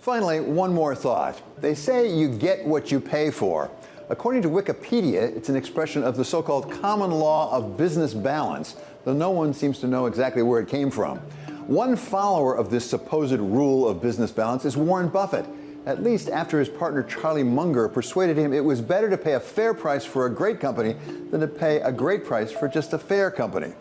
Finally, one more thought. They say you get what you pay for. According to Wikipedia, it's an expression of the so-called common law of business balance, though no one seems to know exactly where it came from. One follower of this supposed rule of business balance is Warren Buffett, at least after his partner Charlie Munger persuaded him it was better to pay a fair price for a great company than to pay a great price for just a fair company.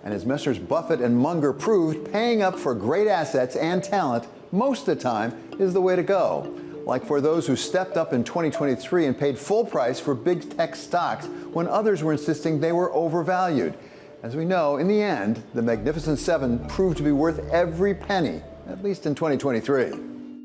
And as Messrs. Buffett and Munger proved, paying up for great assets and talent most of the time is the way to go. Like for those who stepped up in 2023 and paid full price for big tech stocks when others were insisting they were overvalued. As we know, in the end, the Magnificent Seven proved to be worth every penny, at least in 2023.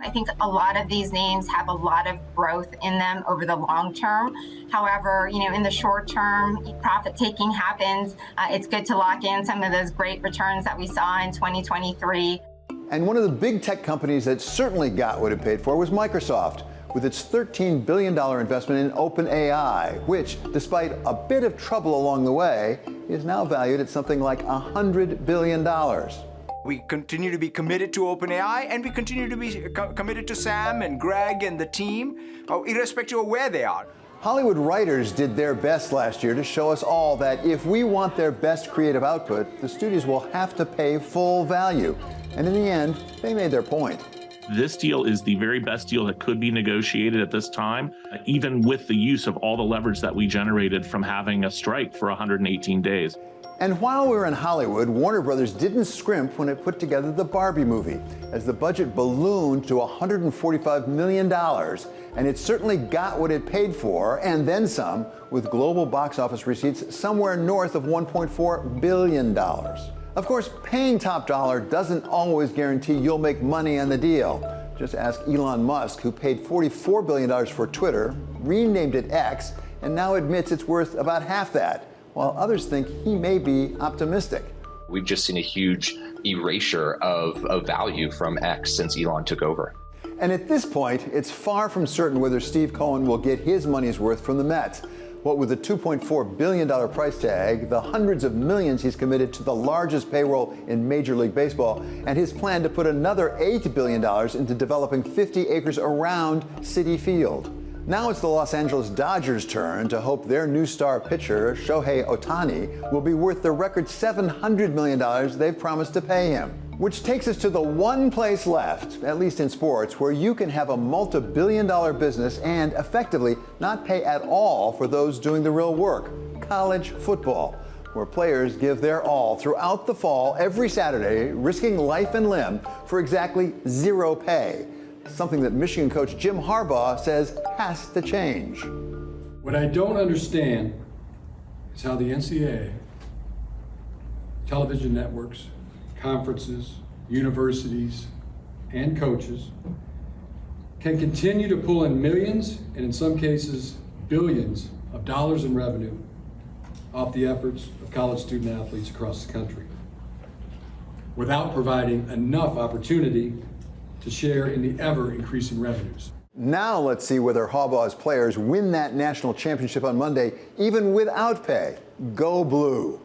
I think a lot of these names have a lot of growth in them over the long term. However, in the short term, profit taking happens. It's good to lock in some of those great returns that we saw in 2023. And one of the big tech companies that certainly got what it paid for was Microsoft, with its $13 billion investment in OpenAI, which, despite a bit of trouble along the way, is now valued at something like $100 billion. We continue to be committed to OpenAI, and we continue to be committed to Sam and Greg and the team, irrespective of where they are. Hollywood writers did their best last year to show us all that if we want their best creative output, the studios will have to pay full value. And in the end, they made their point. This deal is the very best deal that could be negotiated at this time, even with the use of all the leverage that we generated from having a strike for 118 days. And while we were in Hollywood, Warner Brothers didn't scrimp when it put together the Barbie movie, as the budget ballooned to $145 million. And it certainly got what it paid for, and then some, with global box office receipts somewhere north of $1.4 billion. Of course, paying top dollar doesn't always guarantee you'll make money on the deal. Just ask Elon Musk, who paid $44 billion for Twitter, renamed it X, and now admits it's worth about half that, while others think he may be optimistic. We've just seen a huge erasure of value from X since Elon took over. And at this point, it's far from certain whether Steve Cohen will get his money's worth from the Mets. What with the $2.4 billion price tag, the hundreds of millions he's committed to the largest payroll in Major League Baseball, and his plan to put another $8 billion into developing 50 acres around Citi Field. Now it's the Los Angeles Dodgers' turn to hope their new star pitcher, Shohei Ohtani, will be worth the record $700 million they've promised to pay him. Which takes us to the one place left, at least in sports, where you can have a multi-billion-dollar business and effectively not pay at all for those doing the real work: college football, where players give their all throughout the fall every Saturday, risking life and limb for exactly zero pay. Something that Michigan coach Jim Harbaugh says has to change. What I don't understand is how the NCAA, television networks, conferences, universities, and coaches can continue to pull in millions, and in some cases, billions of dollars in revenue off the efforts of college student athletes across the country without providing enough opportunity to share in the ever-increasing revenues. Now let's see whether Harbaugh's players win that national championship on Monday, even without pay. Go Blue.